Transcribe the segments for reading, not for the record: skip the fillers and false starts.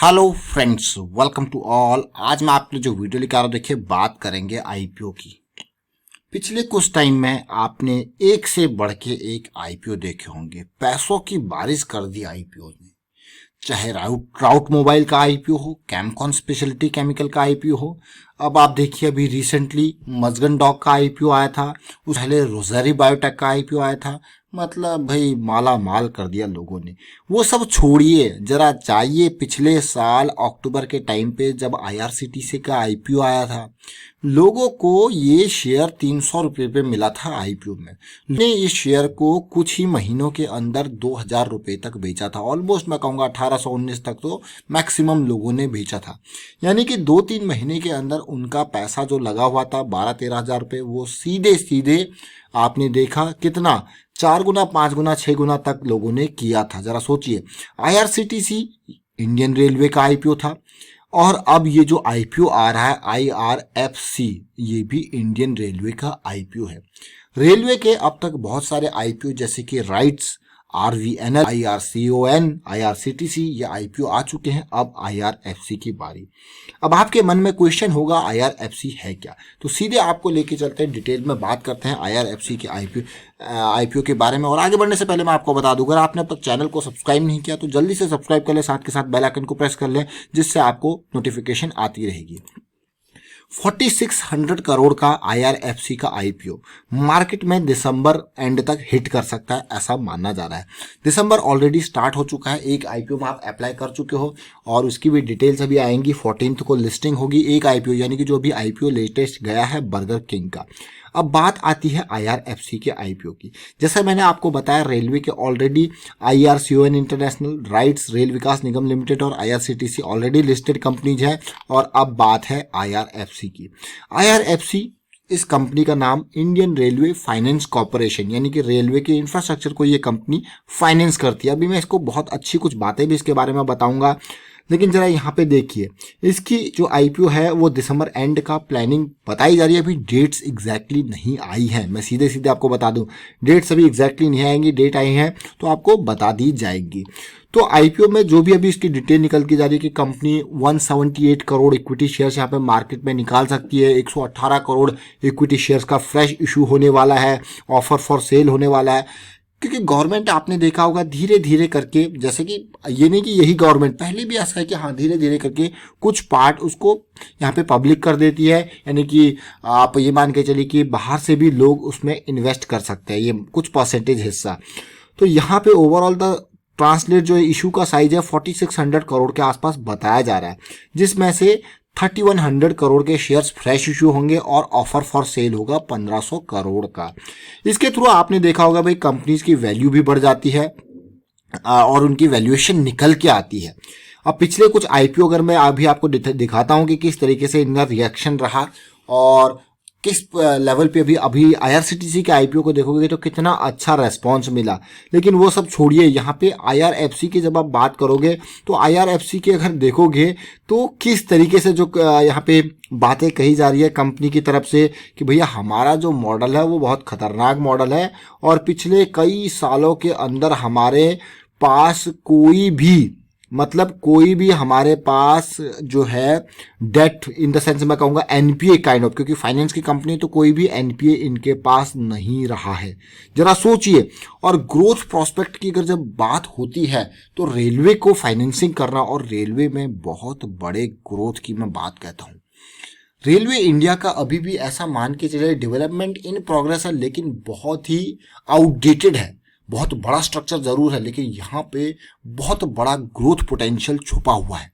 Hello friends, welcome to all. आज मैं आपके लिए जो वीडियो लेकर आ रहा हूं, देखिए बात करेंगे आईपीओ की। पिछले कुछ टाइम में आपने एक से बढ़ के एक आईपीओ देखे होंगे। पैसों की बारिश कर दी आईपीओ ने। चाहे राउट मोबाइल का आईपीओ हो, कैमकॉन स्पेशलिटी केमिकल का आईपीओ हो, अब आप देखिए अभी रिसेंटली मजगन डॉग का आईपीओ आया था, उस पहले रोजरी बायोटेक का आईपीओ आया था। मतलब भाई माला माल कर दिया लोगों ने। वो सब छोड़िए, जरा जाइए पिछले साल अक्टूबर के टाइम पे जब आईआरसीटीसी का आईपीओ आया था। लोगों को ये शेयर 300 रुपये पे मिला था आईपीओ में। ने इस शेयर को कुछ ही महीनों के अंदर 2000 रुपये तक बेचा था। ऑलमोस्ट मैं कहूँगा 1819 तक तो मैक्सिमम लोगों ने बेचा था। यानी कि 2-3 महीने के अंदर उनका पैसा जो लगा हुआ था 12-13 हजार रुपये, वो सीधे सीधे आपने देखा कितना 4 गुना 5 गुना 6 गुना तक लोगों ने किया था। जरा सोचिए, आईआरसीटीसी इंडियन रेलवे का आईपीओ था, और अब ये जो आईपीओ आ रहा है आईआरएफसी, ये भी इंडियन रेलवे का आईपीओ है। रेलवे के अब तक बहुत सारे आईपीओ जैसे कि राइट्स, आरवीएनएल, आईआरसीओएन, आईआरसीटीसी, ये आईपीओ आ चुके हैं। अब आईआरएफसी की बारी। अब आपके मन में क्वेश्चन होगा आईआरएफसी है क्या, तो सीधे आपको लेके चलते हैं, डिटेल में बात करते हैं आईआरएफसी के आईपीओ के बारे में। और आगे बढ़ने से पहले मैं आपको बता दूं, अगर आपने अब तक चैनल को सब्सक्राइब नहीं किया तो जल्दी से सब्सक्राइब कर लें, साथ के साथ बेल आइकन को प्रेस कर लें, जिससे आपको नोटिफिकेशन आती रहेगी। 4600 करोड़ का आईआरएफसी का आईपीओ मार्केट में दिसंबर एंड तक हिट कर सकता है, ऐसा माना जा रहा है। दिसंबर ऑलरेडी स्टार्ट हो चुका है, एक आईपीओ में आप अप्लाई कर चुके हो और उसकी भी डिटेल्स अभी आएंगी। 14 को लिस्टिंग होगी एक आईपीओ, यानी कि जो भी आईपीओ लेटेस्ट गया है बर्गर किंग का। अब बात आती है आईआरएफसी के आईपीओ की। जैसा मैंने आपको बताया, रेलवे के ऑलरेडी आईआरसीओएन इंटरनेशनल, राइट्स, रेल विकास निगम लिमिटेड और आईआरसीटीसी ऑलरेडी लिस्टेड कंपनीज है। और अब बात है आईआरएफसी की। आईआरएफसी, इस कंपनी का नाम इंडियन रेलवे फाइनेंस कॉर्पोरेशन, यानी कि रेलवे के इंफ्रास्ट्रक्चर को ये कंपनी फाइनेंस करती है। अभी मैं इसको बहुत अच्छी कुछ बातें भी इसके बारे में बताऊंगा, लेकिन जरा यहाँ पे देखिए, इसकी जो आईपीओ है वो दिसंबर एंड का प्लानिंग बताई जा रही है। अभी डेट्स एग्जैक्टली नहीं आई है, मैं सीधे सीधे आपको बता दूं, डेट्स अभी एग्जैक्टली नहीं आएंगी। डेट आई है तो आपको बता दी जाएगी। तो आईपीओ में जो भी अभी इसकी डिटेल निकल के जा रही है कि कंपनी 178 करोड़ इक्विटी शेयर्स यहाँ पे मार्केट में निकाल सकती है। 118 करोड़ इक्विटी शेयर्स का फ्रेश इशू होने वाला है, ऑफर फॉर सेल होने वाला है। क्योंकि गवर्नमेंट, आपने देखा होगा धीरे धीरे करके, जैसे कि ये नहीं कि यही गवर्नमेंट, पहले भी ऐसा है कि हाँ धीरे धीरे करके कुछ पार्ट उसको यहाँ पे पब्लिक कर देती है। यानी कि आप ये मान के चलिए कि बाहर से भी लोग उसमें इन्वेस्ट कर सकते हैं, ये कुछ परसेंटेज हिस्सा। तो यहाँ पे ओवरऑल द ट्रांसलेट जो इशू का साइज है 4600 करोड़ के आसपास बताया जा रहा है, जिसमें से 3100 करोड़ के शेयर्स फ्रेश इशू होंगे और ऑफर फॉर सेल होगा 1500 करोड़ का। इसके थ्रू आपने देखा होगा भाई कंपनीज की वैल्यू भी बढ़ जाती है और उनकी वैल्यूएशन निकल के आती है। अब पिछले कुछ आईपीओ अगर मैं अभी आपको दिखाता हूं कि किस तरीके से इनका रिएक्शन रहा और किस लेवल पे अभी आईआरसीटीसी के आईपीओ को देखोगे तो कितना अच्छा रेस्पॉन्स मिला। लेकिन वो सब छोड़िए, यहाँ पे आईआरएफसी की जब आप बात करोगे तो आईआरएफसी के अगर देखोगे तो किस तरीके से जो यहाँ पे बातें कही जा रही है कंपनी की तरफ से कि भैया हमारा जो मॉडल है वो बहुत खतरनाक मॉडल है और पिछले कई सालों के अंदर हमारे पास कोई भी हमारे पास जो है डेट, इन द सेंस मैं कहूँगा एनपीए काइंड ऑफ, क्योंकि फाइनेंस की कंपनी तो कोई भी एनपीए इनके पास नहीं रहा है। जरा सोचिए। और ग्रोथ प्रोस्पेक्ट की अगर जब बात होती है तो रेलवे को फाइनेंसिंग करना, और रेलवे में बहुत बड़े ग्रोथ की मैं बात कहता हूँ। रेलवे इंडिया का अभी भी ऐसा मान के चले डेवलपमेंट इन प्रोग्रेस है, लेकिन बहुत ही आउटडेटेड है। बहुत बड़ा स्ट्रक्चर जरूर है, लेकिन यहाँ पे बहुत बड़ा ग्रोथ पोटेंशियल छुपा हुआ है।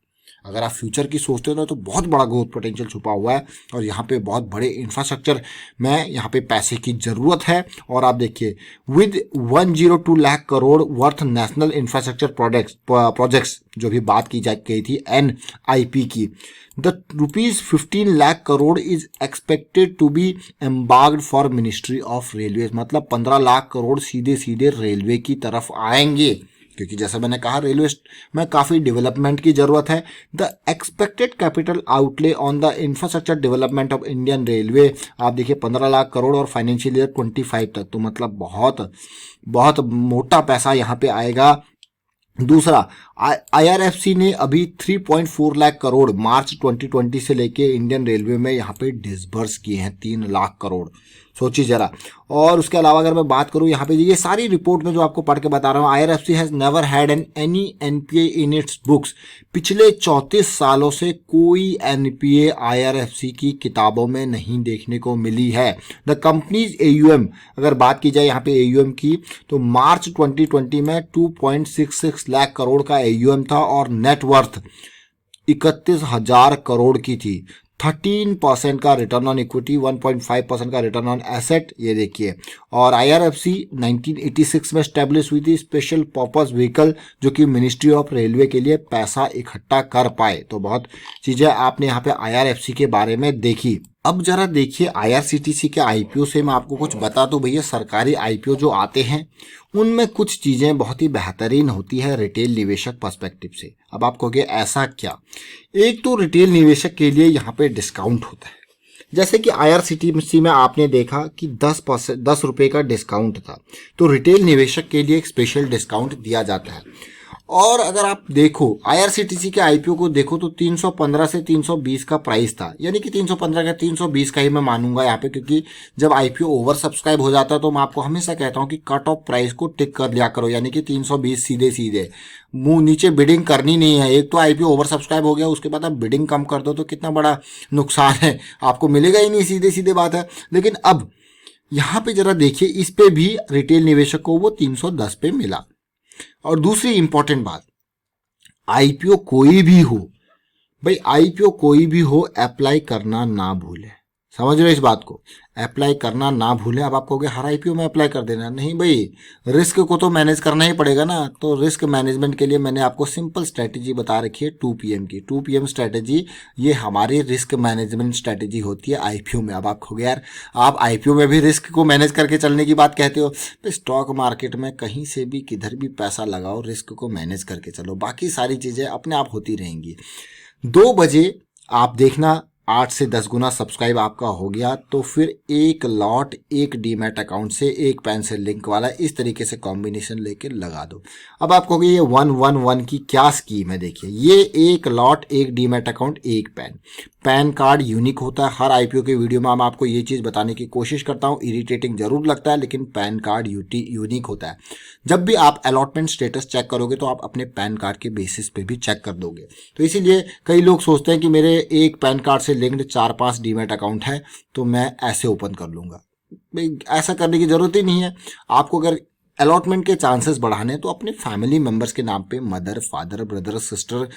अगर आप फ्यूचर की सोचते हो तो बहुत बड़ा ग्रोथ पोटेंशियल छुपा हुआ है और यहाँ पे बहुत बड़े इंफ्रास्ट्रक्चर में यहाँ पे पैसे की जरूरत है। और आप देखिए, with 102 lakh crore worth national infrastructure projects जो भी बात की गई थी एनआईपी की, the ₹15 lakh crore is expected to be embarked for ministry of railway. मतलब 15 लाख करोड़ सीधे सीधे रेलवे की तरफ आएंगे, क्योंकि जैसा मैंने कहा रेलवे में काफी डेवलपमेंट की जरूरत है। The expected capital outlay on the infrastructure development of Indian railway, आप देखिए 15 लाख करोड़ और फाइनेंशियल ईयर 25 तक, तो मतलब बहुत बहुत मोटा पैसा यहाँ पे आएगा दूसरा, आईआरएफसी ने अभी 3.4 लाख करोड़ मार्च 2020 से लेके इंडियन रेलवे में यहाँ पे डिसबर्स किए हैं, 3 लाख करोड़, सोचिए जरा। और उसके अलावा अगर मैं बात करूं यहाँ पे, ये सारी रिपोर्ट में जो आपको पढ़ के बता रहा हूँ, IRFC has never had any NPA in its books. पिछले 34 सालों से कोई एनपीए आईआरएफसी की किताबों में नहीं देखने को मिली है। द कंपनीज एयूएम, अगर बात की जाए यहाँ पे एयूएम की, तो मार्च 2020 में 2.66 लाख करोड़ का एयूएम था और नेटवर्थ 31,000 करोड़ की थी। 13% का रिटर्न ऑन इक्विटी, 1.5% का रिटर्न ऑन एसेट, ये देखिए। और आईआरएफसी 1986 में स्टैब्लिश हुई थी, स्पेशल पर्पस व्हीकल, जो कि मिनिस्ट्री ऑफ रेलवे के लिए पैसा इकट्ठा कर पाए। तो बहुत चीजें आपने यहाँ पे आईआरएफसी के बारे में देखी। अब जरा देखिए आईआरसीटीसी के आईपीओ से मैं आपको कुछ बता दूं भैया। सरकारी आईपीओ जो आते हैं उनमें कुछ चीजें बहुत ही बेहतरीन होती है रिटेल निवेशक पर्सपेक्टिव से। अब आप कहोगे ऐसा क्या? एक तो रिटेल निवेशक के लिए यहाँ पे डिस्काउंट होता है। जैसे कि आईआरसीटीसी में आपने देखा कि 10 रुपए का डिस्काउंट था, तो रिटेल निवेशक के लिए एक स्पेशल डिस्काउंट दिया जाता है। और अगर आप देखो आईआरसीटीसी के आईपीओ को देखो तो 315 से 320 का प्राइस था, यानी कि 315 का 320 का ही मैं मानूंगा यहाँ पे, क्योंकि जब आईपीओ ओवर सब्सक्राइब हो जाता है तो मैं आपको हमेशा कहता हूँ कि कट ऑफ प्राइस को टिक कर लिया करो, यानी कि 320 सीधे सीधे, मुंह नीचे बिडिंग करनी नहीं है। एक तो आईपीओ ओवर सब्सक्राइब हो गया, उसके बाद आप बिडिंग कम कर दो तो कितना बड़ा नुकसान है, आपको मिलेगा ही नहीं, सीधे सीधे बात है। लेकिन अब यहाँ पे जरा देखिए, इस पे भी रिटेल निवेशक को वो 310 पे मिला। और दूसरी इंपॉर्टेंट बात, आईपीओ कोई भी हो भाई, आईपीओ कोई भी हो, अप्लाई करना ना भूले। समझ रहे हो इस बात को? अप्लाई करना ना भूले। अब आप कहोगे हर आईपीओ में अप्लाई कर देना, नहीं भाई, रिस्क को तो मैनेज करना ही पड़ेगा ना। तो रिस्क मैनेजमेंट के लिए मैंने आपको सिंपल स्ट्रेटेजी बता रखी है 2PM की। 2PM स्ट्रेटेजी, ये हमारी रिस्क मैनेजमेंट स्ट्रेटेजी होती है आईपीओ में। अब आप कहोगे यार, आप आईपीओ में भी रिस्क को मैनेज करके चलने की बात कहते हो। स्टॉक मार्केट में कहीं से भी किधर भी पैसा लगाओ, रिस्क को मैनेज करके चलो, बाकी सारी चीजें अपने आप होती रहेंगी। 2 बजे आप देखना 8 से 10 गुना सब्सक्राइब आपका हो गया, तो फिर एक लॉट एक डीमैट अकाउंट से एक पैन से लिंक वाला इस तरीके से कॉम्बिनेशन लेके लगा दो। अब आप कहोगे ये 111 की क्या स्कीम है? देखिए, ये एक लॉट एक डीमैट अकाउंट एक पैन कार्ड यूनिक होता है। हर आईपीओ के वीडियो में मैं आपको ये चीज बताने की कोशिश करता हूँ, इरिटेटिंग जरूर लगता है, लेकिन पैन कार्ड यूनिक होता है। जब भी आप अलॉटमेंट स्टेटस चेक करोगे तो आप अपने पैन कार्ड के बेसिस पे भी चेक कर दोगे। तो इसीलिए कई लोग सोचते हैं कि मेरे एक पैन कार्ड से लिंक्ड 4-5 डीमैट अकाउंट है तो मैं ऐसे ओपन कर लूंगा। भाई ऐसा करने की जरूरत ही नहीं है। आपको अगर अलॉटमेंट के चांसेस बढ़ाने तो अपने फैमिली मेंबर्स के नाम पे, mother, father, brother, sister,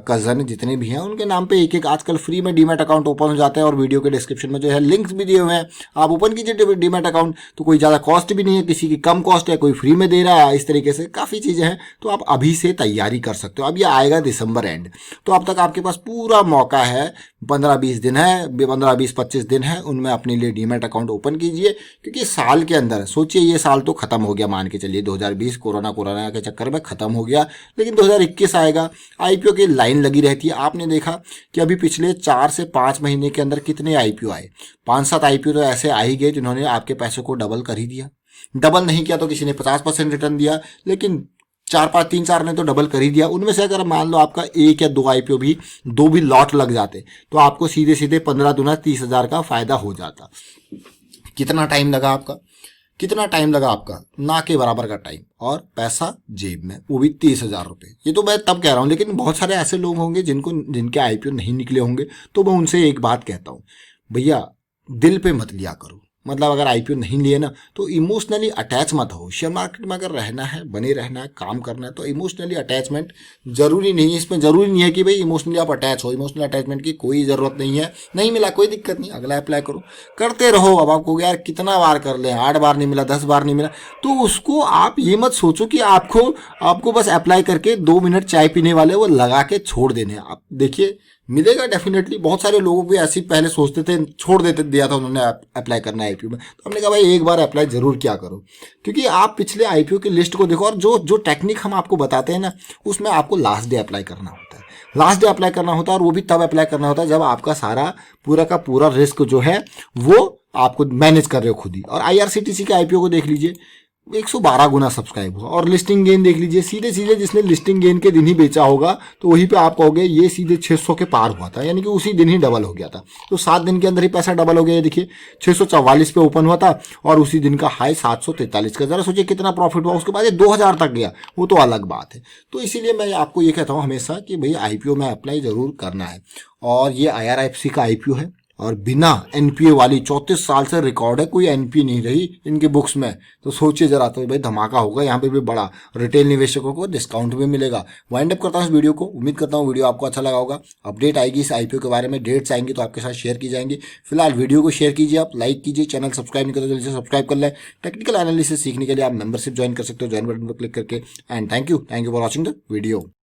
cousin जितने भी हैं उनके नाम पे एक एक आजकल फ्री में डीमैट अकाउंट ओपन हो जाते हैं। और वीडियो के डिस्क्रिप्शन में जो है लिंक्स भी दिए हुए हैं, आप ओपन कीजिए डीमैट अकाउंट। तो कोई ज़्यादा कॉस्ट भी नहीं है, किसी की कम कॉस्ट है, कोई फ्री में दे रहा है, इस तरीके से काफ़ी चीज़ें हैं। तो आप अभी से तैयारी कर सकते हो। अब ये आएगा दिसंबर एंड, तो अब तक आपके पास पूरा मौका है, 15-20 दिन है, 15-20-25 दिन है, उनमें अपने लिए डीमैट अकाउंट ओपन कीजिए। क्योंकि साल के अंदर, सोचिए ये साल तो खत्म हो गया, मान के चलिए 2020 कोरोना के चक्कर में खत्म हो गया, लेकिन 2021 आएगा। आईपीओ की लाइन लगी रहती है। आपने देखा कि अभी पिछले 4 से 5 महीने के अंदर कितने आईपीओ आए? 5-7 आईपीओ तो ऐसे आ ही गए जिन्होंने आपके पैसे को डबल कर ही दिया। डबल नहीं किया तो किसी ने 50% रिटर्न दिया, लेकिन 3-4 ने तो डबल कर ही दिया। उनमें से अगर मान लो आपका 1 या 2 आईपीओ भी, 2 भी लॉट लग जाते तो आपको सीधे सीधे 15 दूना 30,000 का फायदा हो जाता। कितना टाइम लगा आपका? ना के बराबर का टाइम, और पैसा जेब में, वो भी 30,000 रुपये। ये तो मैं तब कह रहा हूँ, लेकिन बहुत सारे ऐसे लोग होंगे जिनके आईपीओ नहीं निकले होंगे। तो मैं उनसे एक बात कहता हूँ, भैया दिल पे मत लिया करो। मतलब अगर आईपीओ नहीं लिए ना तो इमोशनली अटैच मत हो। शेयर मार्केट में अगर रहना है, बने रहना है, काम करना है, तो इमोशनली अटैचमेंट जरूरी नहीं है। इसमें जरूरी नहीं है कि भाई इमोशनली आप अटैच हो। इमोशनल अटैचमेंट की कोई जरूरत नहीं है। नहीं मिला कोई दिक्कत नहीं, अगला अप्लाई करो, करते रहो। अब आपको यार कितना बार कर ले, 8 बार नहीं मिला, 10 बार नहीं मिला, तो उसको आप ये मत सोचो कि आपको बस अप्लाई करके 2 मिनट चाय पीने वाले वो लगा के छोड़ देने। आप देखिए मिलेगा डेफिनेटली। बहुत सारे लोगों को ऐसे पहले सोचते थे, छोड़ दिया था उन्होंने अप्लाई करना आईपीओ में। तो हमने कहा भाई एक बार अप्लाई जरूर क्या करो, क्योंकि आप पिछले आईपीओ की लिस्ट को देखो, और जो टेक्निक हम आपको बताते हैं ना, उसमें आपको लास्ट डे अप्लाई करना होता है। लास्ट डे अप्लाई करना होता है, और वो भी तब अप्लाई करना होता है जब आपका सारा पूरा का पूरा रिस्क जो है वो आपको मैनेज कर रहे हो खुद ही। और आईआरसीटीसी के आईपीओ को देख लीजिए, 112 गुना सब्सक्राइब हुआ। और लिस्टिंग गेन देख लीजिए, सीधे सीधे जिसने लिस्टिंग गेन के दिन ही बेचा होगा तो वहीं पे आप कहोगे ये सीधे 600 के पार हुआ था, यानी कि उसी दिन ही डबल हो गया था। तो 7 दिन के अंदर ही पैसा डबल हो गया। ये देखिए 644 पे ओपन हुआ था और उसी दिन का हाई 743 का। जरा सोचिए कितना प्रॉफिट हुआ, उसके बाद ये 2000 तक गया, वो तो अलग बात है। तो इसीलिए मैं आपको ये कहता हूँ हमेशा कि भाई आईपीओ में अप्लाई जरूर करना है। और ये IRFC का आईपीओ है और बिना एनपीए वाली 34 साल से रिकॉर्ड है, कोई एनपीए नहीं रही इनके बुक्स में। तो सोचिए जरा, तो भाई धमाका होगा यहाँ पे भी बड़ा, रिटेल निवेशकों को डिस्काउंट भी मिलेगा। वाइंड अप करता हूँ इस वीडियो को, उम्मीद करता हूँ वीडियो आपको अच्छा लगा होगा। अपडेट आएगी इस आईपीओ के बारे में, डेट्स आएंगी तो आपके साथ शेयर की जाएंगी। फिलहाल वीडियो को शेयर कीजिए, आप लाइक कीजिए, चैनल सब्सक्राइब नहीं करते जल्दी से सब्सक्राइब कर लें। टेक्निकल एनालिसिस सीखने के लिए आप मेंबरशिप ज्वाइन कर सकते हो, ज्वाइन बटन पर क्लिक करके। And thank you for watching the video.